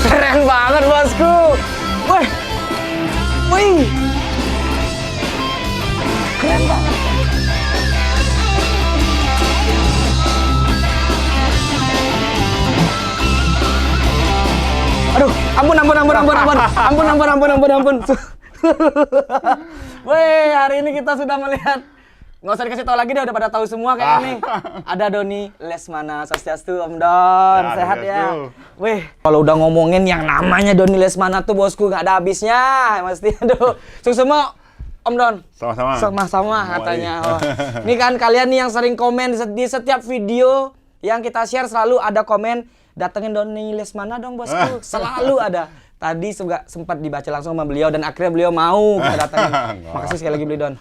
Keren banget bosku. Wih. Wih. Keren banget. Aduh, ampun. Wih, hari ini kita sudah melihat. Nggak usah dikasih tahu lagi deh, udah pada tahu semua kayaknya nih. Ada Doni Lesmana, Swastiastu, Om Don, Ya, sehat ya. Swastiastu. Wih, kalau udah ngomongin yang namanya Doni Lesmana tuh bosku nggak ada habisnya, mesti aduh. Semua Om Don. Sama-sama. Sama-sama katanya. Oh. Ini kan kalian nih yang sering komen di setiap video yang kita share selalu ada komen datengin Doni Lesmana dong bosku. Selalu ada. Tadi juga sempat dibaca langsung sama beliau dan akhirnya beliau mau kita datangin. Makasih sekali lagi beli Don.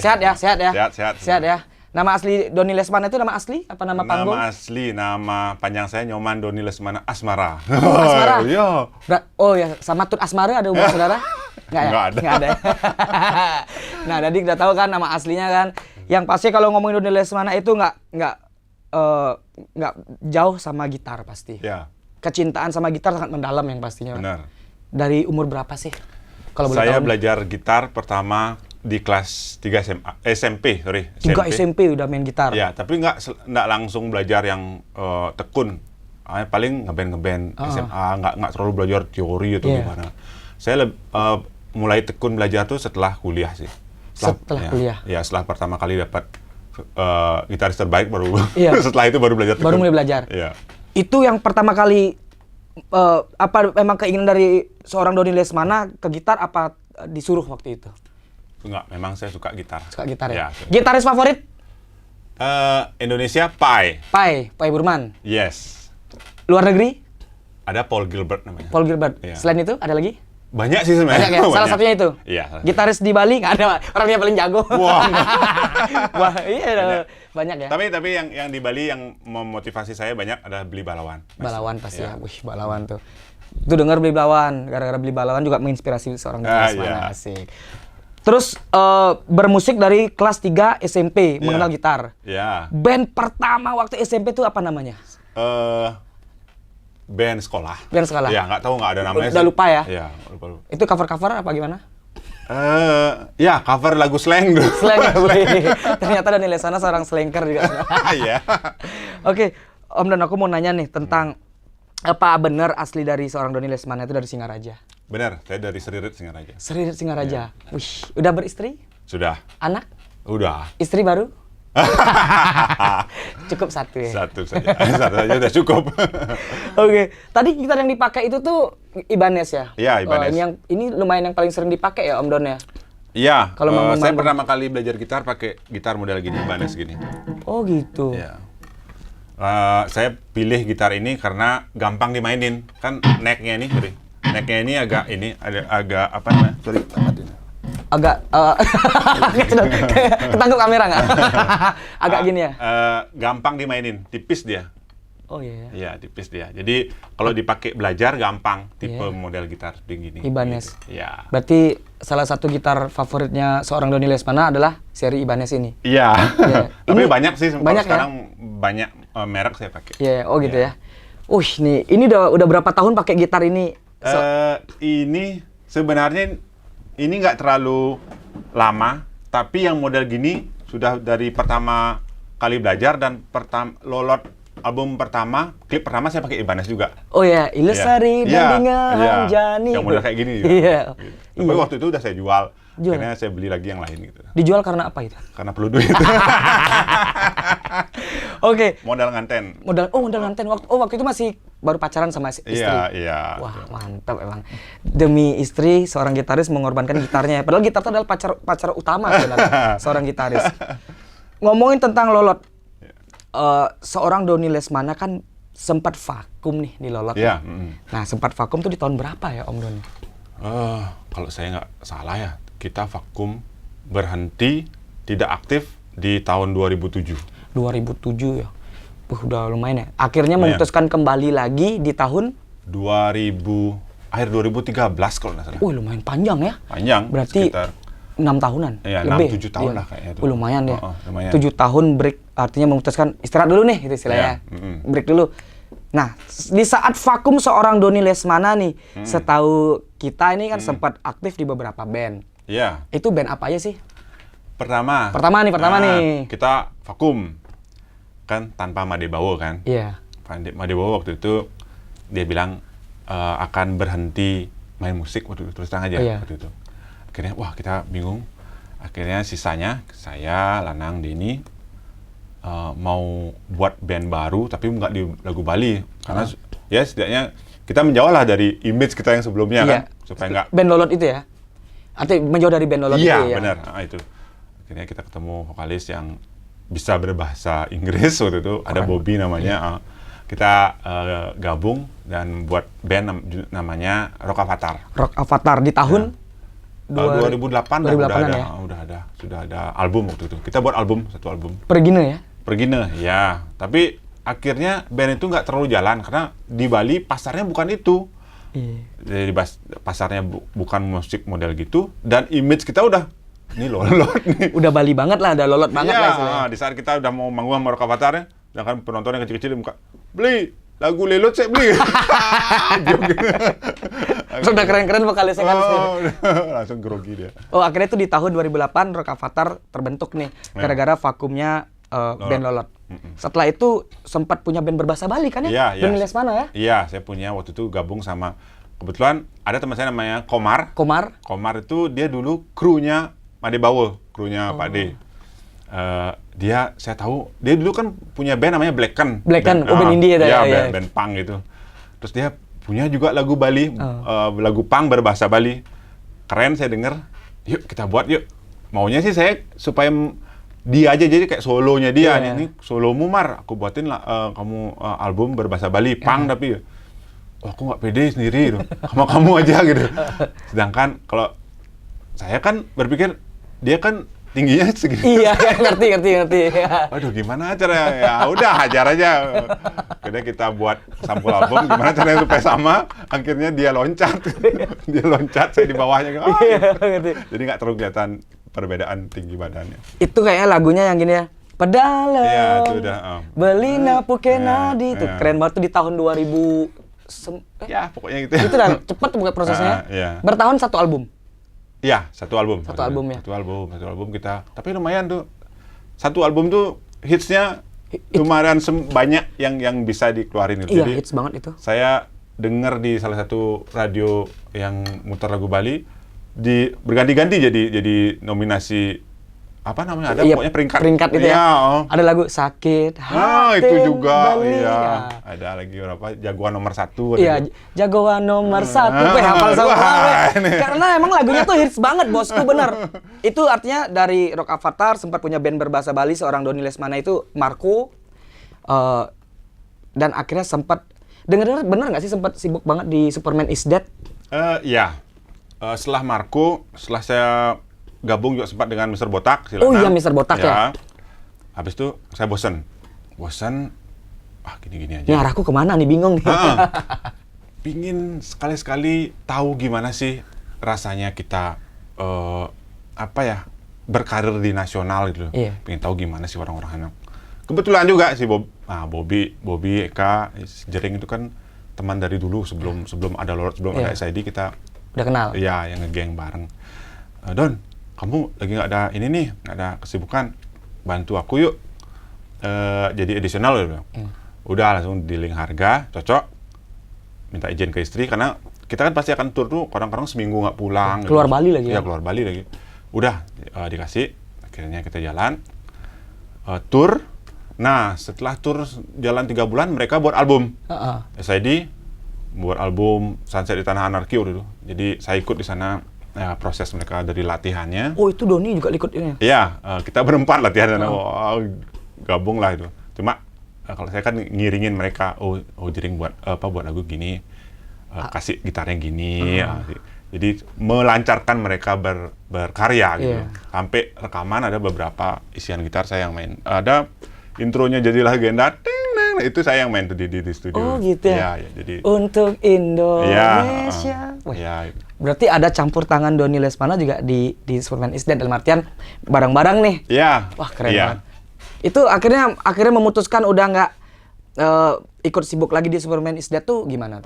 Sehat ya, sehat ya. Sehat ya. Nama asli Doni Lesmana itu nama asli apa nama panggung? Nama asli, nama panjang saya Nyoman Doni Lesmana Asmara. Oh, Asmara. Iya. Oh ya, sama Tut Asmara ada hubungan saudara? Nggak ya? Nggak ada. Nah, tadi udah tahu kan nama aslinya kan. Yang pasti kalau ngomongin Doni Lesmana itu nggak jauh sama gitar pasti. Ya. Kecintaan sama gitar sangat mendalam yang pastinya. Benar. Dari umur berapa sih? Kalau boleh Saya tahu. belajar gitar pertama di kelas 3 SMP. 3 SMP udah main gitar. Ya, tapi nggak langsung belajar yang tekun. Paling ngeband SMA, nggak terlalu belajar teori atau gimana. Saya mulai tekun belajar tuh setelah kuliah sih. Setelah kuliah? Ya, setelah pertama kali dapat gitaris terbaik baru. Iya. Setelah itu baru belajar tekun. Baru mulai belajar? Iya. Itu yang pertama kali, apa memang keinginan dari seorang Doni Lesmana ke gitar apa disuruh waktu itu? Enggak, memang saya suka gitar. Suka gitar ya? Ya. Gitaris favorit? Indonesia, Pai. Pai Burman. Yes. Luar negeri? Ada Paul Gilbert namanya. Paul Gilbert. Iya. Selain itu ada lagi? Banyak sih sebenarnya. Banyak ya? Salah Banyak. satunya itu? Iya. Gitaris di Bali nggak ada, Pak. Orang yang paling jago. Wah. Wah, iya banyak ya? Tapi yang di Bali yang memotivasi saya banyak adalah beli balawan. Balawan pasti ya. Iya. Wih, balawan tuh. Itu dengar beli balawan. Gara-gara beli balawan juga menginspirasi seorang Doni Lesmana. Iya. Asik. Terus bermusik dari kelas 3 SMP, mengenal gitar. Ya. Band pertama waktu SMP itu apa namanya? Band sekolah. Band sekolah? Ya, nggak tahu, nggak ada namanya Udah sih. lupa ya? Iya, lupa. Itu cover-cover apa gimana? Ya, cover lagu slang dulu. Slang ya, wih. Ternyata Doni Lesmana seorang slanker juga. Iya. Oke, Om Don, aku mau nanya nih tentang apa benar asli dari seorang Doni Lesmana itu dari Singaraja? Benar, saya dari Seririt Singaraja. Seririt Singaraja. Wih, udah beristri? Sudah. Anak? Udah. Istri baru? Cukup satu ya? Satu saja. Satu saja udah cukup. Oke, tadi gitar yang dipakai itu tuh Ibanez ya? Iya, Ibanez. Ini lumayan yang paling sering dipakai ya Om Don ya? Iya, Kalau mau saya membangun- pertama kali belajar gitar pakai gitar model gini, Ibanez gini. Oh gitu. Iya. Saya pilih gitar ini karena gampang dimainin. Kan necknya ini, sorry. Necknya ini agak apa namanya? Sorry, Agak ketangkep kamera nggak? Agak gini ya? Gampang dimainin, tipis dia. Oh iya. Iya, tipis dia. Jadi kalau dipakai belajar gampang tipe Iya. model gitar begini. Ibanez. Gitu. Iya. Berarti salah satu gitar favoritnya seorang Doni Lesmana adalah seri Ibanez ini. Iya. Iya. Tapi Ini banyak sih banyak ya? sekarang banyak merek saya pakai. Iya, oh gitu Iya. ya. Ini udah berapa tahun pakai gitar ini? Ini sebenarnya ini nggak terlalu lama, tapi yang model gini sudah dari pertama kali belajar dan lolot album pertama, klip pertama saya pakai Ibanez juga. Oh ya, Ilesari Dandingan Jani. Yang model kayak gini juga. Iya. Gitu. Tapi waktu itu udah saya jual. Jual. Akhirnya saya beli lagi yang lain gitu. Dijual karena apa itu? Karena perlu duit. Oke. Modal nganten. Modal nganten. Waktu itu masih baru pacaran sama istri. Iya. Wah, mantap emang. Demi istri, seorang gitaris mengorbankan gitarnya. Padahal gitar itu adalah pacar utama sebenarnya seorang gitaris. Ngomongin tentang Lolot. Seorang Doni Lesmana kan sempat vakum nih di Lolot. Iya. Nah, sempat vakum tuh di tahun berapa ya, Om Doni? Kalau saya nggak salah ya, kita vakum berhenti tidak aktif di tahun 2007. 2007 ya. Udah lumayan ya. Akhirnya memutuskan kembali lagi di tahun akhir 2013 kalau nggak salah. Lumayan panjang ya. Panjang. Berarti sekitar 6 tahunan. Iya, lebih. 6-7 tahun lah kayaknya itu. Lumayan ya. Lumayan. 7 tahun break, artinya memutuskan istirahat dulu nih gitu istilahnya. Break dulu. Nah, di saat vakum seorang Doni Lesmana nih, setahu kita ini kan sempat aktif di beberapa band. Iya. Itu band apa aja sih? Pertama nih. Kita vakum. Kan tanpa Madebawo kan. Iya. Madebawo waktu itu dia bilang akan berhenti main musik waktu itu, terus terang aja waktu itu. Akhirnya wah kita bingung. Akhirnya sisanya saya, Lanang, Denny mau buat band baru tapi nggak di lagu Bali karena ya setidaknya kita menjauh lah dari image kita yang sebelumnya kan supaya nggak band Lolot itu ya. Artinya menjauh dari band Lolot itu ya. Iya benar. Itu. Akhirnya kita ketemu vokalis yang bisa berbahasa Inggris waktu itu, ada Bobby namanya. Kita gabung dan buat band namanya Rock Avatar. Rock Avatar di tahun 2008 ya? Sudah ada album waktu itu. Kita buat satu album. Pergine, ya. Tapi akhirnya band itu nggak terlalu jalan karena di Bali pasarnya bukan itu. Jadi pasarnya bukan musik model gitu dan image kita udah ini Lolot nih. Udah Bali banget lah, udah Lolot banget lah istilahnya. Di saat kita udah mau manggung sama Rock Avatar, sedangkan penonton yang kecil-kecil muka, beli lagu Lelot saya beli. Sudah keren-keren vokalisnya kan. Langsung grogi dia. Akhirnya itu di tahun 2008 Rock Avatar terbentuk nih gara-gara vakumnya band Lolot. Setelah itu sempat punya band berbahasa Bali kan ya? Doni Lesmana ya? Iya, saya punya waktu itu gabung sama kebetulan ada teman saya namanya Komar. Komar itu dia dulu krunya Madebawo, krunya Pak D. Saya tahu dia dulu kan punya band namanya Blacken, band India ya. Band punk gitu. Terus dia punya juga lagu Bali, lagu punk berbahasa Bali. Keren saya denger. Yuk kita buat yuk. Maunya sih saya supaya dia aja jadi kayak solonya dia ini solomu Mar, aku buatin lah kamu album berbahasa Bali, punk tapi aku nggak pede sendiri gitu. Sama kamu aja gitu. Sedangkan kalau saya kan berpikir dia kan tingginya segini. Iya, ngerti. Waduh, gimana caranya? Ya udah, hajar aja. Akhirnya kita buat sampul album, gimana caranya supaya sama. Akhirnya dia loncat. Saya di bawahnya. Jadi nggak terlalu kelihatan perbedaan tinggi badannya. Itu kayaknya lagunya yang gini ya. Pedalem. Iya, itu udah. Belina Pukenadi itu keren banget tuh di tahun 2000. Ya, pokoknya gitu. Itu udah cepet bukan prosesnya. Bertahun satu album. Iya, satu album ya. Satu album kita. Tapi lumayan tuh. Satu album tuh hitsnya lumayan banyak yang bisa dikeluarin itu. Iya, jadi, hits banget itu. Saya dengar di salah satu radio yang muter lagu Bali berganti-ganti jadi nominasi apa namanya ada pokoknya peringkat itu ya. Ada lagu Sakit Hati itu juga Bali. Ada lagi berapa jagoan nomor 1 jagoan nomor 1 hafal sama karena emang lagunya tuh hits banget bosku bener. Itu artinya dari Rock Avatar sempat punya band berbahasa Bali seorang Doni Lesmana itu Marco dan akhirnya sempat dengar bener nggak sih sempat sibuk banget di Superman is Dead? Iya. Setelah Marco, setelah saya gabung juga sempat dengan Mr. Botak. Oh iya, Mr. Botak ya. Habis itu saya bosen, gini-gini aja. Ini arahku kemana nih, bingung nih. Pingin sekali-sekali tahu gimana sih rasanya kita berkarir di nasional gitu. Pingin tahu gimana sih orang-orang. Kebetulan juga si Bobby, Eka, Jering itu kan teman dari dulu sebelum ada Lolot, sebelum ada SID kita udah kenal. Iya, yang ngegeng bareng. Don, kamu lagi nggak ada kesibukan, bantu aku yuk jadi additional gitu. Udah langsung dealing harga, cocok. Minta izin ke istri karena kita kan pasti akan tur tuh kadang-kadang seminggu nggak pulang. Keluar Bali lagi ya? ya? Keluar Bali lagi. Udah dikasih, akhirnya kita jalan tur. Nah setelah tur jalan 3 bulan mereka buat album. SID buat album Sunset di Tanah Anarki waktu itu. Jadi saya ikut di sana proses mereka dari latihannya. Oh itu Doni juga ikut ini? Iya, kita berempat latihan sana. Gabung lah itu. Cuma kalau saya kan ngiringin mereka, Jering buat buat lagu gini, kasih gitarnya gini, jadi melancarkan mereka berkarya gitu. Sampai rekaman ada beberapa isian gitar saya yang main. Ada intronya Jadilah Legenda, itu saya yang main tuh di studio. Oh gitu ya? Ya, jadi untuk Indonesia. Berarti ada campur tangan Doni Lesmana juga di Superman is Dead, dalam artian barang-barang nih. Iya. Wah keren banget. Itu akhirnya memutuskan udah nggak ikut sibuk lagi di Superman is Dead tuh gimana?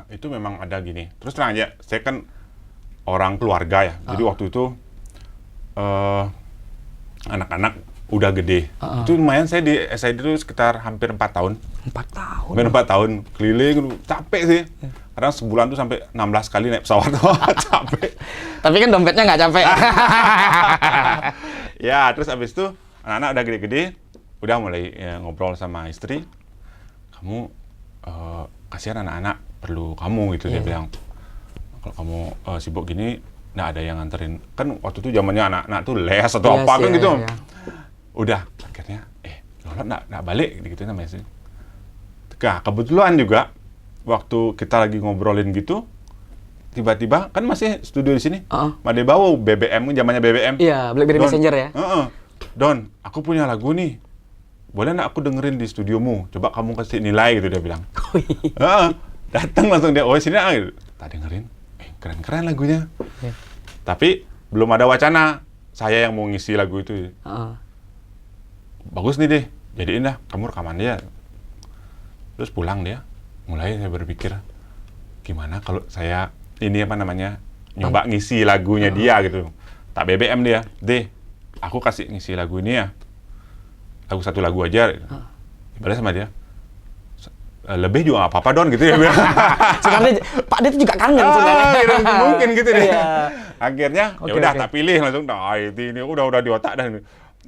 Itu memang ada gini. Terus terang aja, saya kan orang keluarga ya. Jadi waktu itu anak-anak udah gede. Itu lumayan, saya di SID itu sekitar hampir 4 tahun. 4 tahun? Hampir 4 tahun. Keliling, capek sih. Kadang sebulan tuh sampai 16 kali naik pesawat. Capek. Tapi kan dompetnya nggak capek. Ya, terus abis itu anak-anak udah gede-gede, udah mulai ngobrol sama istri. Kamu kasihan anak-anak perlu kamu gitu, dia bilang. Kalau kamu sibuk gini, nggak ada yang nganterin. Kan waktu itu zamannya anak-anak tuh les atau apa kan gitu. Udah, akhirnya, Lolot nggak balik gitu namanya sih. Nah, kebetulan juga waktu kita lagi ngobrolin gitu, tiba-tiba kan masih studio di sini. Made bawa BBM, zamannya BBM. Iya, BlackBerry Messenger ya. Don, aku punya lagu nih. Boleh nggak aku dengerin di studiomu? Coba kamu kasih nilai gitu, dia bilang. Datang langsung dia, sini gitu. Tak dengerin, keren-keren lagunya. Tapi belum ada wacana saya yang mau ngisi lagu itu. Bagus nih deh, jadiin dah, kamu rekaman dia. Terus pulang dia, mulai saya berpikir, gimana kalau saya ini nyoba ngisi lagunya dia gitu. Tak BBM dia, aku kasih ngisi lagu ini ya. Satu lagu aja. Balas sama dia. Lebih juga nggak apa-apa Don gitu ya. Sebenarnya Pak dia tuh juga kangen sebenarnya. Mungkin gitu deh. Akhirnya ya udah tak pilih langsung. Ini udah di otak dah.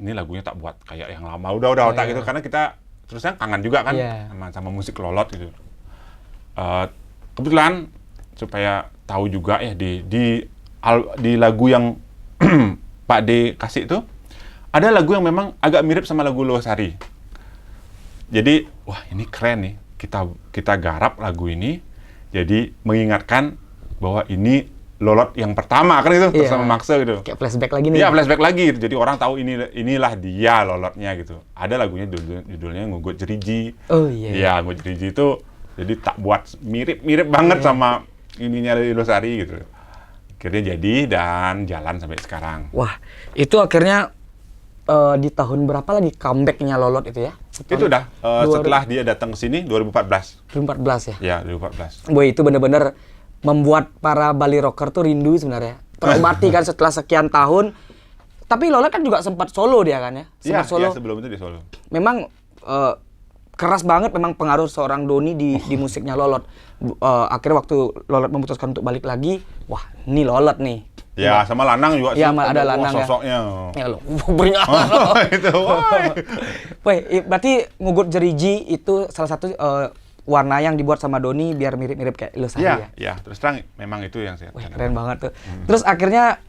Ini lagunya tak buat kayak yang lama. Udah otak gitu karena kita terusnya kangen juga kan sama musik Lolot gitu. Kebetulan supaya tahu juga ya di lagu yang Pak D kasih itu ada lagu yang memang agak mirip sama lagu Losari. Jadi wah ini keren nih, kita garap lagu ini jadi mengingatkan bahwa ini Lolot yang pertama kan itu bersama Maxe gitu. Kayak flashback lagi nih. Iya flashback lagi gitu. Jadi orang tahu inilah dia Lolotnya gitu. Ada lagunya judulnya Ngugut Jeriji. Oh iya. Iya Ngugut Jeriji itu jadi tak buat mirip banget sama ininya Losari gitu. Akhirnya jadi dan jalan sampai sekarang. Wah, itu akhirnya di tahun berapa lagi comeback-nya Lolot itu ya? Itu udah setelah dia datang ke sini 2014. 2014 ya? Ya, 2014. Boy, itu bener-bener membuat para Bali rocker tuh rindu sebenarnya. Terobati kan setelah sekian tahun. Tapi Lolot kan juga sempat solo dia kan ya? Sempat solo. Iya, sebelum itu dia solo. Memang keras banget memang pengaruh seorang Doni di musiknya Lolot. Akhirnya waktu Lolot memutuskan untuk balik lagi, wah ini Lolot nih. Ya, sama Lanang juga. Iya, ada Lanang sosoknya. Ya lo, berinya. Itu. Woi, berarti Ngugut Jeriji itu salah satu warna yang dibuat sama Doni biar mirip-mirip kayak Losari ya? Iya, terus terang memang itu yang saya. Keren banget tuh. Terus akhirnya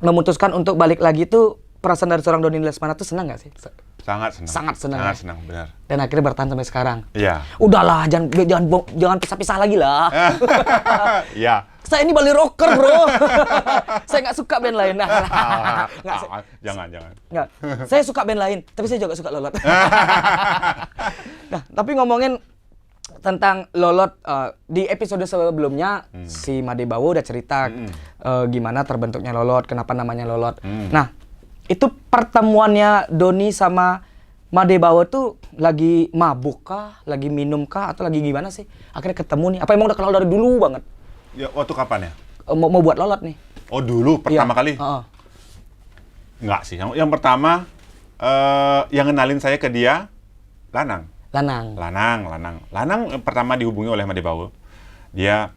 memutuskan untuk balik lagi tuh, perasaan dari seorang Doni Lesmana tuh senang nggak sih? Sangat senang. Sangat senang, benar. Dan akhirnya bertahan sampai sekarang. Iya. Udahlah, jangan pisah-pisah lagi lah. Iya. Saya ini Bali rocker, bro. Saya nggak suka band lain. Jangan. Nggak. Saya suka band lain, tapi saya juga suka Lolot. Nah, tapi ngomongin tentang Lolot, di episode sebelumnya si Made Bawo udah cerita gimana terbentuknya Lolot, kenapa namanya Lolot. Nah, itu pertemuannya Doni sama Made Bawo tuh lagi mabuk kah, lagi minum kah, atau lagi gimana sih? Akhirnya ketemu nih. Apa emang udah kenal dari dulu banget? Ya, waktu kapan ya? Mau buat Lolot nih. Oh, dulu pertama kali? Enggak sih. Yang pertama yang ngenalin saya ke dia Lanang. Lanang pertama dihubungi oleh Made Bawo. Dia,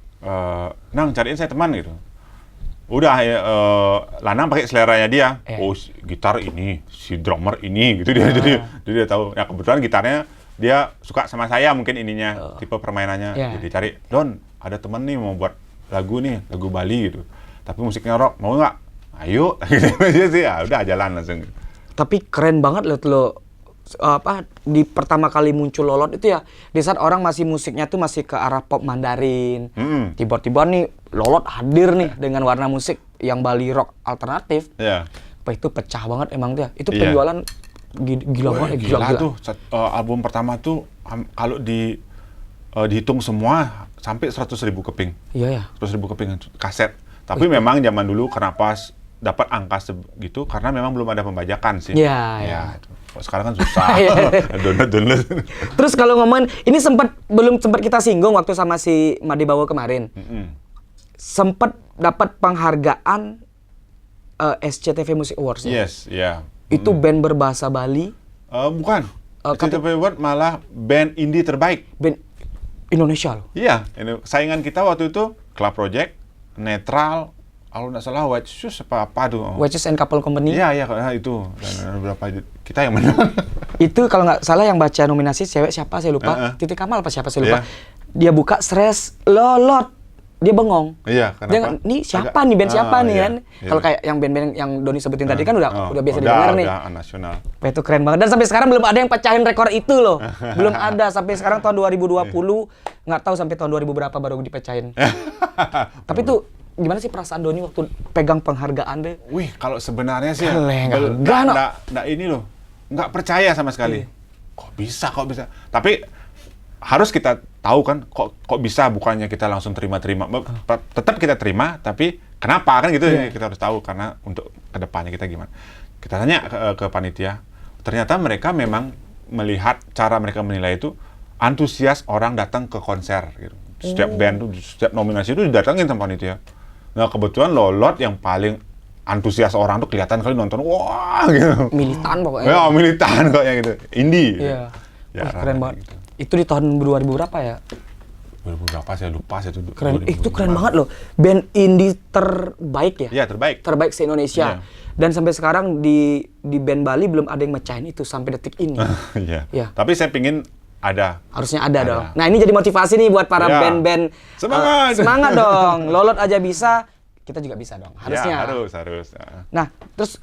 Nang cariin saya teman gitu. Udah, Lanang pakai seleranya dia. Oh, gitar ini, si drummer ini, gitu dia. Jadi dia tahu. Ya kebetulan gitarnya dia suka sama saya mungkin ininya, tipe permainannya. Jadi cari, Don, ada teman nih mau buat lagu nih, lagu Bali gitu. Tapi musiknya rock, mau nggak? Ayo, gitu aja sih. Ya udah jalan langsung. Tapi keren banget lo di pertama kali muncul Lolot itu ya, di saat orang masih musiknya tuh masih ke arah pop Mandarin. Tiba-tiba nih Lolot hadir nih dengan warna musik yang Bali rock alternatif. Apa itu pecah banget emang tuh ya. Itu penjualan gila banget, gila tuh. Album pertama tuh kalau dihitung semua sampai 100.000 keping. Iya ya. 100.000 keping kaset. Tapi memang zaman dulu kenapa dapat angka segitu karena memang belum ada pembajakan sih. Iya. Sekarang kan susah. Download. Terus kalau ngomongin, ini belum sempat kita singgung waktu sama si Made Bawo kemarin. Sempat dapat penghargaan SCTV Music Awards. Yes, ya. Itu band berbahasa Bali. Bukan. SCTV Award malah band indie terbaik. Band Indonesia loh. Iya, saingan kita waktu itu Club Project, Netral, kalau nggak salah Whitesus apa tuh? Whitesus and Couple Company. Iya, itu. Dan berapa kita yang menang? Itu kalau nggak salah yang baca nominasi cewek siapa saya lupa. Titik Kamal apa siapa saya lupa. Dia buka Stres Lolot. Dia bengong. Iya, kenapa? Nih siapa nih band siapa nih kan? Kalau kayak yang band-band yang Doni sebutin tadi kan udah biasa didengar nih. Udah nasional. Itu keren banget. Dan sampai sekarang belum ada yang pecahin rekor itu loh. Belum ada sampai sekarang tahun 2020. Nggak tahu sampai tahun 2000 berapa baru dipecahin. Tapi tuh gimana sih perasaan Doni waktu pegang penghargaan deh? Wih, kalau sebenarnya sih nggak ini loh, nggak percaya sama sekali. Kok bisa? Tapi harus kita tahu kan, kok bisa, bukannya kita langsung terima. Tetap kita terima, tapi kenapa kan gitu? Kita harus tahu karena untuk kedepannya kita gimana. Kita tanya ke panitia, ternyata mereka memang melihat cara mereka menilai itu antusias orang datang ke konser gitu. Setiap band tuh, setiap nominasi itu didatangin sama panitia. Nah kebetulan Lolot yang paling antusias orang tuh kelihatan kali nonton, wah gitu. Militan pokoknya. Ya militan kok yang gitu, indie. Iya. Ya, keren banget. Gitu. Itu di tahun 2000 berapa ya? 2000 berapa saya lupa sih itu. Keren. Itu keren banget loh. Band indie terbaik ya? Iya terbaik. Terbaik se-Indonesia. Dan sampai sekarang di band Bali belum ada yang mecahin itu sampai detik ini. Iya. Tapi saya pingin ada. Harusnya ada dong. Nah ini jadi motivasi nih buat para band-band. Semangat dong. Lolot aja bisa, kita juga bisa dong. Harusnya. Ya, harus. Nah, terus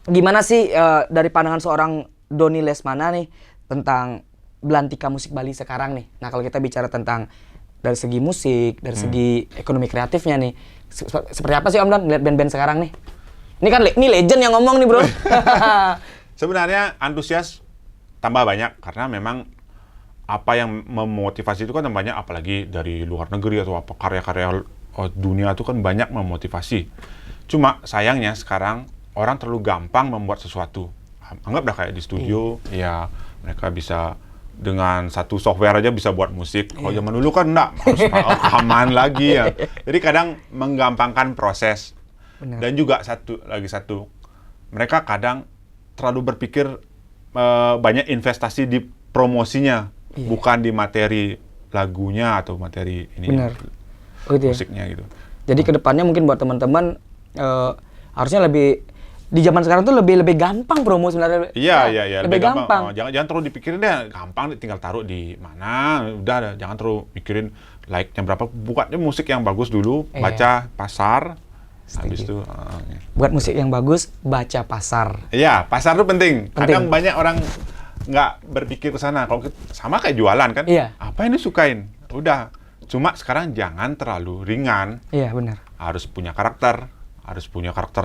gimana sih dari pandangan seorang Doni Lesmana nih tentang belantika musik Bali sekarang nih? Nah kalau kita bicara tentang dari segi musik, dari segi ekonomi kreatifnya nih, seperti apa sih Om Don lihat band-band sekarang nih? Ini kan ini legend yang ngomong nih bro. Sebenarnya antusias tambah banyak karena memang apa yang memotivasi itu kan banyak, apalagi dari luar negeri atau apa karya-karya dunia itu kan banyak memotivasi. Cuma sayangnya sekarang orang terlalu gampang membuat sesuatu. Anggaplah kayak di studio, ya mereka bisa dengan satu software aja bisa buat musik. Kalau zaman dulu kan enggak, harus rekaman lagi ya. Jadi kadang menggampangkan proses. Benar. Dan juga satu, mereka kadang terlalu berpikir banyak investasi di promosinya. Bukan di materi lagunya atau materi ini musiknya gitu. Jadi kedepannya mungkin buat teman-teman harusnya lebih di zaman sekarang tuh lebih gampang promo sebenarnya. Iya. Lebih gampang. Jangan terlalu dipikirin deh, gampang tinggal taruh di mana, udah jangan terlalu mikirin like-nya berapa. Buatnya musik yang bagus dulu, baca pasar. Habis itu buat musik yang bagus, baca pasar. Iya, pasar tuh penting. Kadang banyak orang nggak berpikir ke sana. Kalau sama kayak jualan kan, apa yang disukain? Udah. Cuma sekarang jangan terlalu ringan. Iya benar. Harus punya karakter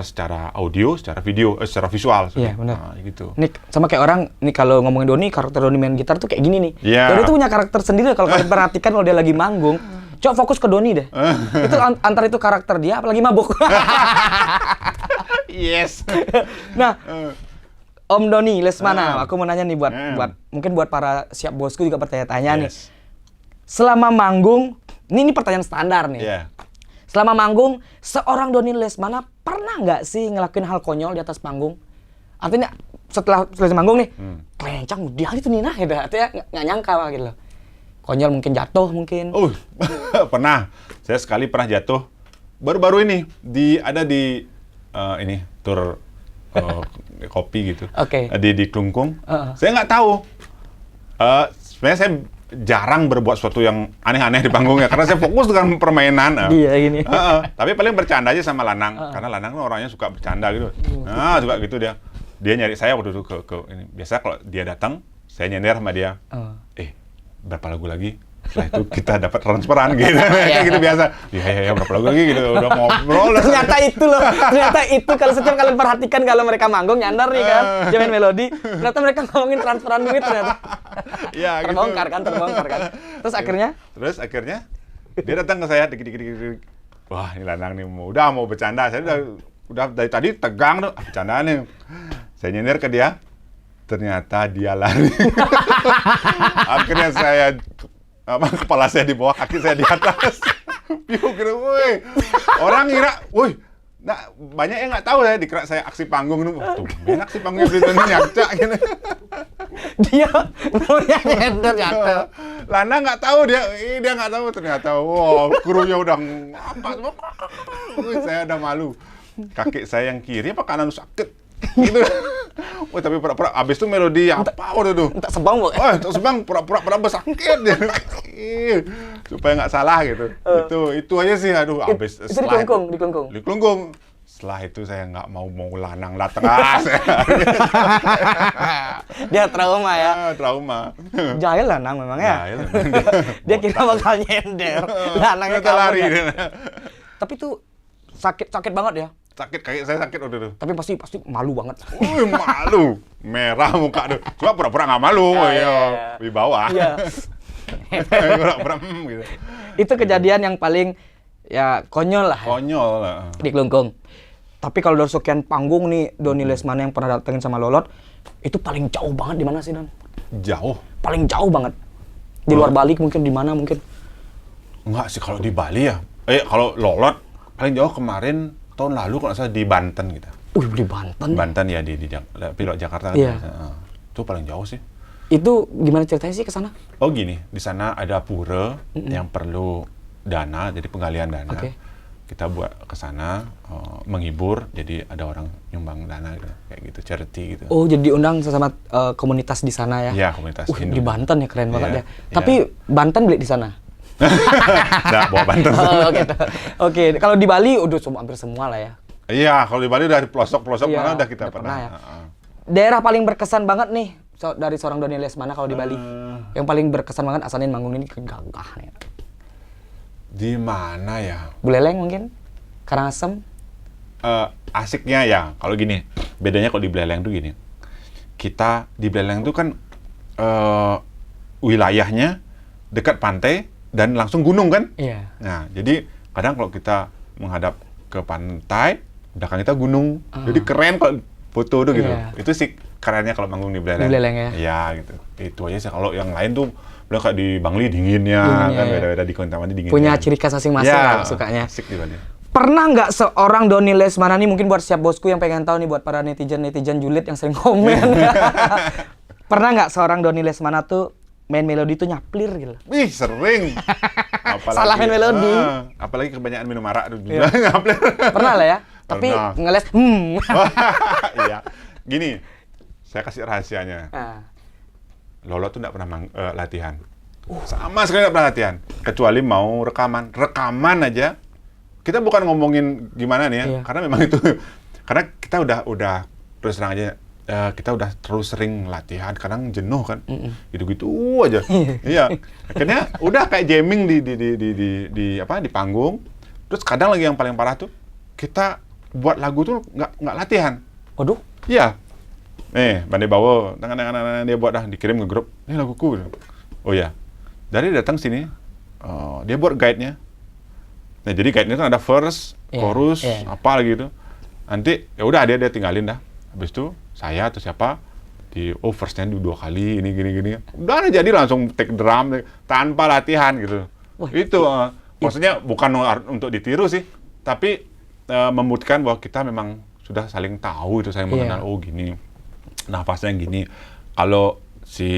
secara audio, secara video, secara visual. Iya benar. Nah, gitu. Nih sama kayak orang nih kalau ngomongin Doni, karakter Doni main gitar tuh kayak gini nih. Doni tuh punya karakter sendiri kalau kalian perhatikan kalau dia lagi manggung. Coba fokus ke Doni deh. Itu antara itu karakter dia apalagi mabuk. Yes. Nah, Om Doni Lesmana, aku mau nanya nih buat mungkin buat para siap bosku juga bertanya-tanya nih. Selama manggung, ini pertanyaan standar nih. Selama manggung, seorang Doni Lesmana pernah nggak sih ngelakuin hal konyol di atas panggung? Artinya setelah selesai manggung nih, kelencang dia itu Nina gitu, artinya nggak nyangka gitu loh. Konyol mungkin jatuh mungkin. Oh, pernah. Saya sekali pernah jatuh. Baru-baru ini ada di ini tur kopi gitu. Oke. Di Klungkung. Saya nggak tahu. Sebenarnya saya jarang berbuat sesuatu yang aneh-aneh di panggung ya, karena saya fokus dengan permainan. Iya gini. Tapi paling bercanda aja sama Lanang, karena Lanang kan orangnya suka bercanda gitu. Nah, suka gitu dia. Dia nyari saya waktu itu ke ini. Biasa kalau dia datang, saya nyender sama dia. Berapa lagu lagi? Setelah itu kita dapat transferan gitu. Kayak gitu biasa. Ya, berapa lagu lagi gitu. Udah ngobrol. Ternyata itu loh. Ternyata itu kalau setiap kalian perhatikan kalau mereka manggung nyandar nih kan, dia main melodi. Ternyata mereka ngomongin transferan duit ternyata. Ya, terbongkar kan. Terus akhirnya dia datang ke saya dikit. Wah, ini Lanang nih udah mau bercanda. Saya udah dari tadi tegang tuh bercandaan nih. Saya nyender ke dia. Ternyata dia lari. Akhirnya kepala saya di bawah, kaki saya di atas. Piu gitu, woi. Orang ngira, woi. Nah, banyak yang nggak tahu ya dikira saya aksi panggung itu. Tuh, aksi panggungnya Britney nyakca gitu. Dia punya nyender jatuh. Lana nggak tahu dia nggak tahu ternyata. Wow, krunya udah apa? Saya udah malu. Kaki saya yang kiri apa kanan sakit. Gitu. Wah, tapi pura-pura abis itu melodi apa waktu itu? Entak sebang, Bu. Entak sebang pura-pura sakit. Supaya nggak salah gitu. Itu aja sih, aduh, abis itu di Klungkung. Di Klungkung. Setelah itu saya nggak mau Lanang datang. Dia trauma ya. Trauma. Jahil Lanang memang ya. Dia kira bakal nyender. Lanangnya lari. Tapi itu sakit banget ya. Sakit, kayak saya sakit waktu itu. Tapi pasti malu banget. Malu. Merah muka tuh. Cuma pura-pura nggak malu. Di bawah. Iya. Pura-pura gitu. Itu kejadian yang paling ya konyol lah. Konyol lah. Di Klungkung. Tapi kalau dari sekian panggung nih, Doni Lesmana yang pernah datengin sama Lolot, itu paling jauh banget di mana sih, Don? Jauh? Paling jauh banget. Di luar Bali mungkin, di mana mungkin? Enggak sih, kalau di Bali ya. Kalau Lolot, paling jauh kemarin tahun lalu kalau nggak salah di Banten gitu. Di Banten? Banten ya, di Pilot Jakarta. Iya. Itu paling jauh sih. Itu gimana ceritanya sih ke sana? Oh gini, di sana ada pura yang perlu dana, jadi penggalian dana. Okay. Kita buat ke sana menghibur, jadi ada orang nyumbang dana gitu, kayak gitu, charity gitu. Oh, jadi diundang sesama komunitas di sana ya? Iya, komunitas Hindu. Di Banten ya, keren banget ya. Iya. Tapi Banten beli di sana? Nggak, bawa Banten. Gitu. Oke, kalau di Bali udah hampir semua lah ya. Iya, kalau di Bali udah di pelosok-pelosok mana udah kita pernah. Ya. Daerah paling berkesan banget nih dari seorang Doni Lesmana kalau di Bali. Yang paling berkesan banget asalnya manggung ini gagah nih. Di mana ya? Buleleng mungkin? Karangasem? Asiknya ya, kalau gini, bedanya kalau di Buleleng tuh gini. Kita di Buleleng tuh kan wilayahnya dekat pantai dan langsung gunung kan? Iya. Nah, jadi kadang kalau kita menghadap ke pantai, belakang kita gunung. Jadi keren kalau foto tuh gitu. Iya. Itu sih kerennya kalau manggung di Buleleng. Di Buleleng ya? Iya, gitu. Itu aja sih. Kalau yang lain tuh udah kayak di Bangli dinginnya, kan beda-beda di Kontaman dinginnya. Punya ciri khas masing-masing lah sukanya. Asik di Bali. Pernah nggak seorang Doni Lesmana nih, mungkin buat siap bosku yang pengen tahu nih, buat para netizen julid yang sering komen. Pernah nggak seorang Doni Lesmana tuh main melodi tuh nyaplir gitu? Wih, sering. Salah main melodi. Apalagi kebanyakan minum arak tuh juga nyaplir. Pernah lah ya. Tapi ngeles Iya. Gini, saya kasih rahasianya. Lolo tuh nggak pernah latihan. Sama sekali nggak pernah latihan. Kecuali mau rekaman. Rekaman aja. Kita bukan ngomongin gimana nih ya. Iya. Karena memang itu. Karena kita udah terus terang aja. Kita udah terus sering latihan. Kadang jenuh kan. Gitu-gitu aja. Iya. Akhirnya udah kayak jamming di panggung. Terus kadang lagi yang paling parah tuh, kita buat lagu tuh nggak latihan. Waduh. Iya. Nih, Bande Bawo, tangan dia buat dah, dikirim ke grup. Ini laguku. Oh ya. Dari datang sini, dia buat guide-nya. Nah, jadi guide-nya kan ada verse, chorus, apa lagi itu. Nanti ya udah dia tinggalin dah. Habis itu saya atau siapa verse-nya 2 kali ini gini. Udah jadi langsung take drum tanpa latihan gitu. Wah, itu maksudnya bukan untuk ditiru sih, tapi membuktikan bahwa kita memang sudah saling tahu itu, saling mengenal. Oh gini. nafasnya gini. Kalau si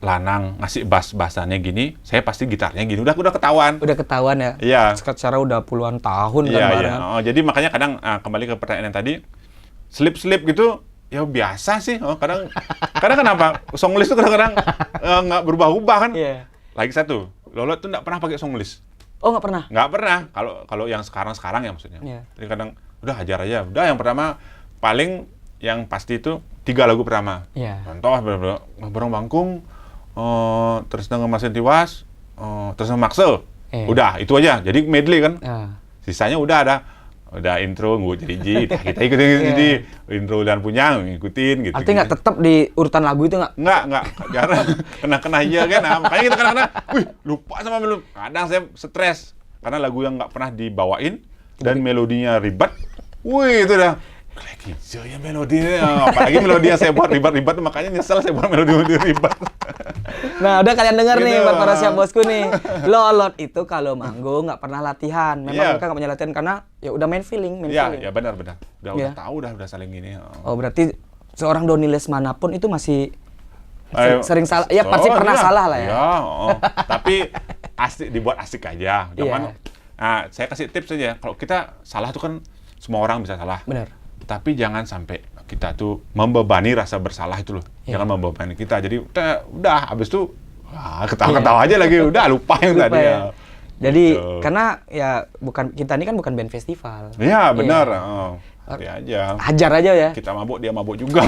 Lanang ngasih bass-bassannya gini, saya pasti gitarnya gini. Udah ketahuan. Udah ketahuan ya? Iya. Secara udah puluhan tahun kan Iya. barengan. Oh, jadi makanya kadang kembali ke pertanyaan yang tadi, slip gitu, ya biasa sih. Kadang kenapa? Songlist tuh kadang-kadang nggak berubah-ubah kan? Iya. Lagi satu, Lolot tuh nggak pernah pakai songlist. Oh, nggak pernah? Nggak pernah. Kalau yang sekarang ya maksudnya. Iya. Jadi kadang udah hajar aja. Udah yang pertama paling yang pasti itu 3 lagu pertama. Iya. Contoh Berong Bangkung, terus dengan Masin Tiwas, terus Maksel. Udah itu aja. Jadi medley kan. Sisanya udah intro nggak jadi kita ikutin jadi intro dan punya ngikutin gitu. Artinya nggak tetap di urutan lagu itu nggak? Nggak karena kena aja kan. Makanya kita kadang-kadang, lupa sama melodi. Kadang saya stres karena lagu yang nggak pernah dibawain dan melodinya ribet. Itu dah. Lagi ya melodinya, apalagi melodi yang saya buat ribet-ribet, makanya nyesel saya buat melodi ribet. Nah, udah kalian dengar nih Gitu. buat para siap bosku nih. Lolot itu kalau manggung nggak pernah latihan. Memang mereka nggak punya latihan karena ya udah main feeling. Iya, benar. Udah tahu udah saling gini. Oh, berarti seorang Doni Lesmana pun itu masih sering salah. Ya pasti pernah salah lah ya. Iya, tapi dibuat asik aja. Cuman, saya kasih tips aja. Kalau kita salah tuh kan semua orang bisa salah. Benar. Tapi jangan sampai kita tuh membebani rasa bersalah itu loh. Jangan membebani kita. Jadi udah habis itu ketawa-ketawa aja lagi. Udah lupa yang tadi ya. Jadi karena ya kita ini kan bukan band festival. Iya, benar. Hati aja. Hajar aja ya. Kita mabuk, dia mabuk juga.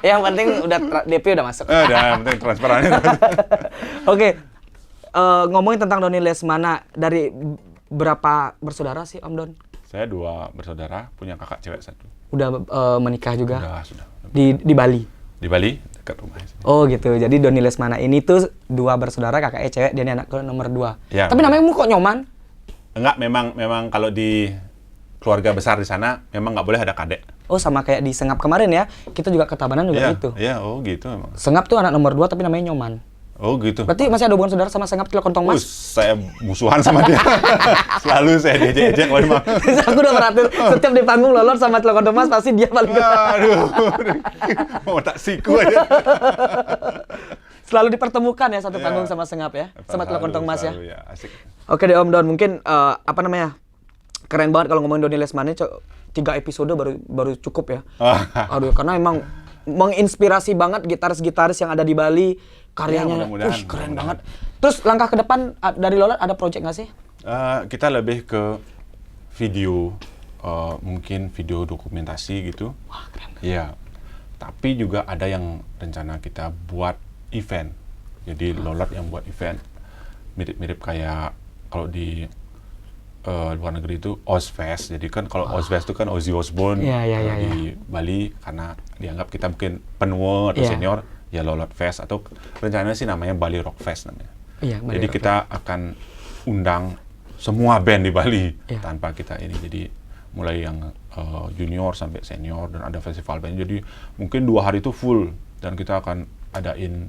Yang penting udah DP udah masuk. Yang penting transferannya. Oke. Ngomongin tentang Doni Lesmana, dari berapa bersaudara sih Om Don? Saya 2 bersaudara, punya kakak cewek 1. Udah menikah juga? Sudah. Di Bali? Di Bali, dekat rumah. Oh gitu, jadi Doni Lesmana ini tuh 2 bersaudara, kakaknya cewek, dia anak nomor 2. Ya, tapi namanya kok Nyoman? Enggak, memang kalau di keluarga besar di sana, memang nggak boleh ada kadek. Oh, sama kayak di Sengap kemarin ya, kita juga ke Tabanan juga gitu. Iya, gitu memang. Sengap tuh anak nomor 2 tapi namanya Nyoman. Oh gitu. Berarti masih ada hubungan saudara sama Sengap Tlekontong Mas? Saya musuhan sama dia. Selalu saya diejek-ejek kalau memang. Aku udah merhatiin setiap di panggung Lolot sama Tlekontong Mas pasti dia paling Aduh. Mau tak siku aja. Selalu dipertemukan ya satu panggung sama Sengap ya, sama Tlekontong Mas ya. Asik. Oke deh Om Don, mungkin keren banget kalau ngomongin Doni Lesmana, 3 episode baru cukup ya. Aduh, karena emang menginspirasi banget gitaris-gitaris yang ada di Bali, karyanya keren banget. Terus langkah ke depan dari Lolot ada project nggak sih? Kita lebih ke video, mungkin video dokumentasi gitu. Wah, keren. Iya. Tapi juga ada yang rencana kita buat event. Jadi Lolot yang buat event. Mirip-mirip kayak kalau di luar negeri itu Ozzfest. Jadi kan kalau Ozzfest itu kan Ozzy Osbourne di Bali, karena dianggap kita mungkin penua atau senior, ya Lolot Fest, atau rencananya sih namanya Bali Rock Fest namanya. Jadi kita akan undang semua band di Bali tanpa kita ini. Jadi mulai yang junior sampai senior, dan ada festival band. Jadi mungkin 2 hari itu full, dan kita akan adain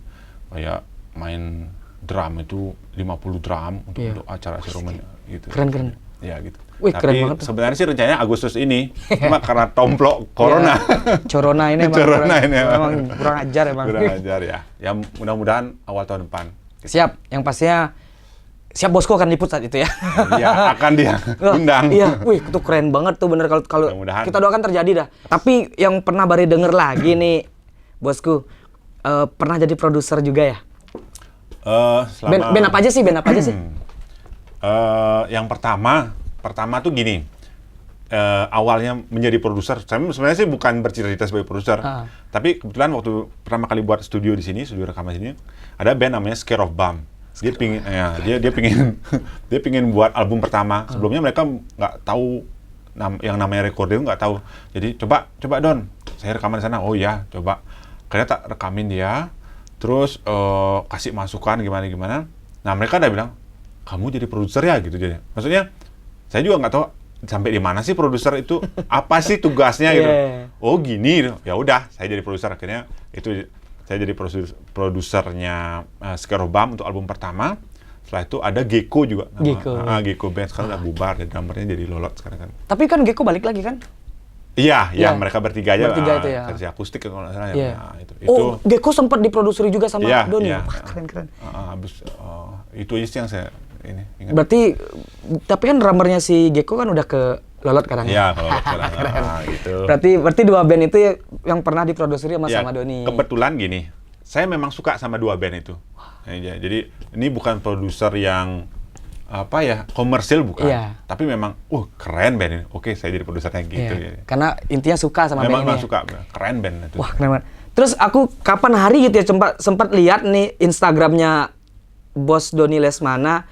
kayak main drum itu 50 drum untuk acara seremoni gitu. Keren. Ya gitu. Wih, tapi sebenarnya sih rencananya Agustus ini, cuma karena tomplok corona. Corona ini emang kurang ajar emang. Kurang ajar ya. Ya mudah-mudahan awal tahun depan. Siap, yang pastinya siap bosku akan liput saat itu ya. Iya, akan dia undang. Iya, itu keren banget tuh bener kalau kita doakan terjadi dah. Tapi yang pernah baru denger lagi nih, bosku, pernah jadi produser juga ya? Band apa aja sih? Yang pertama tuh gini, awalnya menjadi produser. Saya sebenarnya sih bukan bercita-cita sebagai produser, tapi kebetulan waktu pertama kali buat studio di sini, studio rekaman sini, ada band namanya Scare of Bum. Dia pingin buat album pertama. Sebelumnya mereka nggak tahu yang namanya recording, nggak tahu. Jadi coba Don, saya rekaman di sana. Oh ya, coba. Akhirnya tak rekamin dia, terus kasih masukan gimana. Nah mereka udah bilang, kamu jadi produser ya gitu. Jadi maksudnya saya juga nggak tahu sampai di mana sih produser itu, apa sih tugasnya gitu. Oh gini, ya udah saya jadi produser. Akhirnya itu saya jadi produsernya Scare of Bum untuk album pertama. Setelah itu ada Gecko juga. Gecko Band sekarang udah bubar, dan drummernya jadi Lolot sekarang kan. Tapi kan Gecko balik lagi kan? Iya, Iya. mereka bertiga aja. Bertiga itu ya. Versi akustik kalau nggak salah ya. Iya. Nah, itu. Oh, Gecko sempat diproduseri juga sama Iya, Doni. iya. Wah, keren. Itu aja sih yang saya ini ingat. Berarti tapi kan drummernya si Gecko kan udah ke Lolot kadang. Iya, kalau sekarang gitu. Berarti dua band itu yang pernah diproduseri sama Ya, Doni. kebetulan gini, saya memang suka sama dua band itu. Ya, jadi ini bukan produser yang komersil bukan, Iya. tapi memang, keren band ini. Oke, saya jadi produsernya gitu. Iya. Ya. Karena intinya suka sama Memang band ini. suka, keren band itu. Wah, keren banget. Terus aku kapan hari gitu ya sempat lihat nih Instagramnya Bos Doni Lesmana.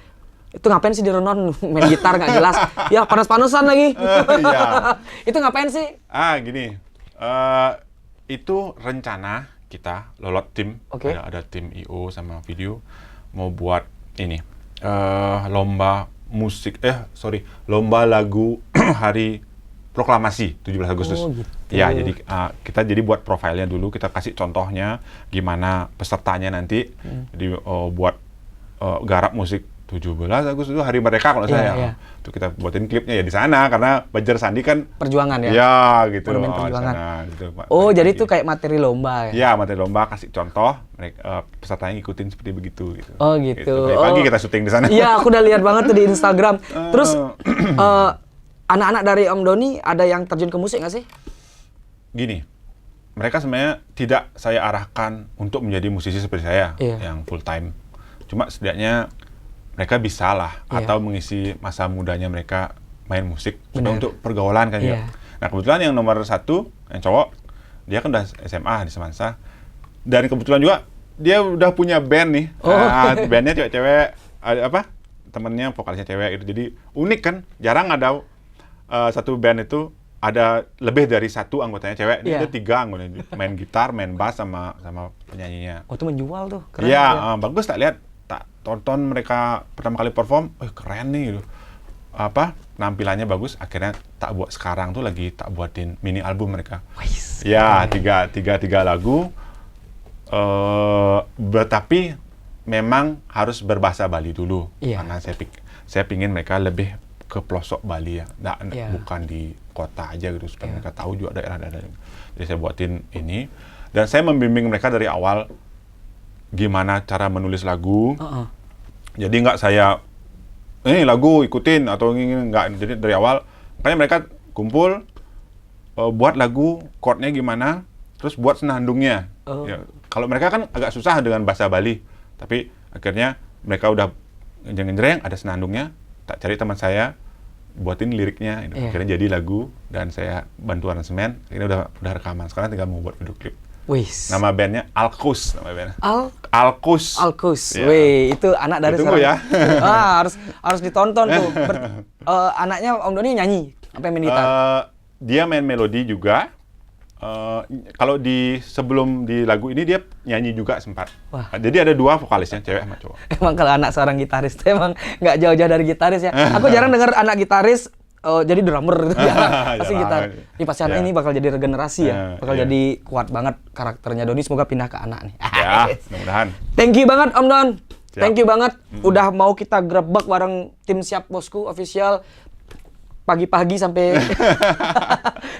Itu ngapain sih di Renon main gitar nggak jelas. Ya panas-panasan lagi. Iya. Itu ngapain sih? Gini, itu rencana kita Lolot tim, Oke. ada tim IO sama video mau buat ini lomba lomba lagu hari proklamasi 17 Agustus. Oh, gitu. Ya, jadi kita buat profilnya dulu, kita kasih contohnya gimana pesertanya nanti. Jadi buat garap musik 17 Agustus itu hari merdeka kalau saya. Iya. Itu kita buatin klipnya ya di sana karena Banjar Sandi kan Perjuangan ya? ya gitu. Monumen Di perjuangan. sana, gitu, Pak. Oh, jadi Gitu. itu kayak materi lomba ya? Ya, materi lomba kasih contoh, mereka pesertanya ngikutin seperti begitu gitu. Oh, gitu. Dari pagi kita syuting di sana. Iya, aku udah lihat banget tuh di Instagram. Terus anak-anak dari Om Doni ada yang terjun ke musik nggak sih? Gini, mereka sebenarnya tidak saya arahkan untuk menjadi musisi seperti saya yang full time. Cuma setidaknya mereka bisa lah atau mengisi masa mudanya mereka main musik untuk pergaulan kan ya. Nah, kebetulan yang nomor 1 yang cowok dia kan udah SMA di Semansa dan kebetulan juga dia udah punya band nih. Bandnya cewek-cewek, temennya vokalisnya cewek itu, jadi unik kan, jarang ada satu band itu ada lebih dari satu anggotanya cewek. Dia ada 3 anggotanya, main gitar, main bass sama penyanyinya. Oh, itu menjual tuh, keren. Iya, bagus, tak lihat, tak tonton mereka pertama kali perform, keren nih gitu. Penampilannya bagus, akhirnya tak buat sekarang tuh lagi tak buatin mini album mereka. Ya, tiga lagu. Tapi memang harus berbahasa Bali dulu. Karena saya pingin mereka lebih ke pelosok Bali ya, bukan di kota aja gitu, supaya mereka tahu juga daerah-daerah. Jadi saya buatin ini, dan saya membimbing mereka dari awal gimana cara menulis lagu. Jadi nggak saya ini lagu ikutin atau ini nggak. Jadi dari awal, makanya mereka kumpul buat lagu, chordnya gimana, terus buat senandungnya. Ya, kalau mereka kan agak susah dengan bahasa Bali, tapi akhirnya mereka udah ngenjreng ada senandungnya. Tak cari teman saya buatin liriknya, akhirnya jadi lagu dan saya bantu aransemen. Ini udah rekaman, sekarang tinggal mau buat video klip. Nama bandnya Alkus, nama bandnya. Alkus. Ya. Wih, itu anak dari Tunggu ya. harus ditonton tuh. Anaknya Om Doni nyanyi, apa main gitar? Dia main melodi juga. Kalau sebelum di lagu ini dia nyanyi juga sempat. Jadi ada 2 vokalisnya, cewek sama cowok. Emang kalau anak seorang gitaris tuh emang nggak jauh-jauh dari gitaris ya. Aku jarang dengar anak gitaris jadi drummer gitu. Pasti gitar. Ini pasti anak ini bakal jadi regenerasi ya. Bakal jadi kuat banget karakternya Doni. Semoga pindah ke anak nih. Ya, mudah-mudahan. Thank you banget Om Don. Siap. Thank you banget. Udah mau kita grebek bareng tim Siap Bosku official. Pagi-pagi sampai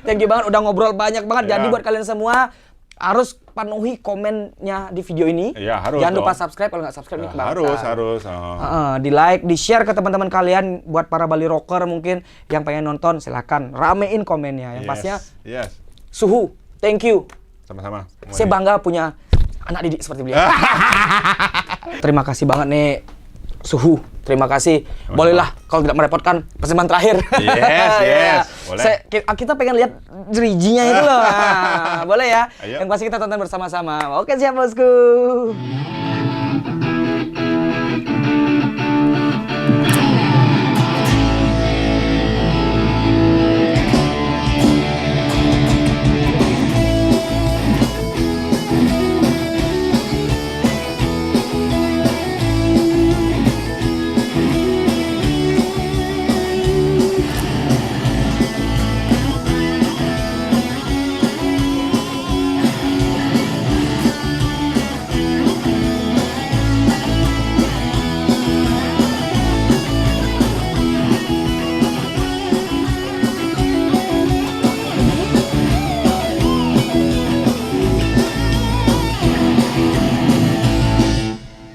thank you banget udah ngobrol banyak banget. Jadi buat kalian semua harus penuhi komennya di video ini. Harus. Jangan lupa subscribe, kalau nggak subscribe nih harus. di like, di share ke teman-teman kalian. Buat para Bali rocker mungkin yang pengen nonton, silakan ramein komennya. Yang pastinya Suhu, thank you. Sama-sama. Saya bangga punya anak didik seperti beliau. Terima kasih banget nih Suhu, terima kasih. Bolehlah kalau tidak merepotkan persembahan terakhir. Yes. Boleh. Kita pengen lihat jerijinya itu loh. Nah, boleh ya? Ayo. Yang pasti kita tonton bersama-sama. Oke, siap bosku.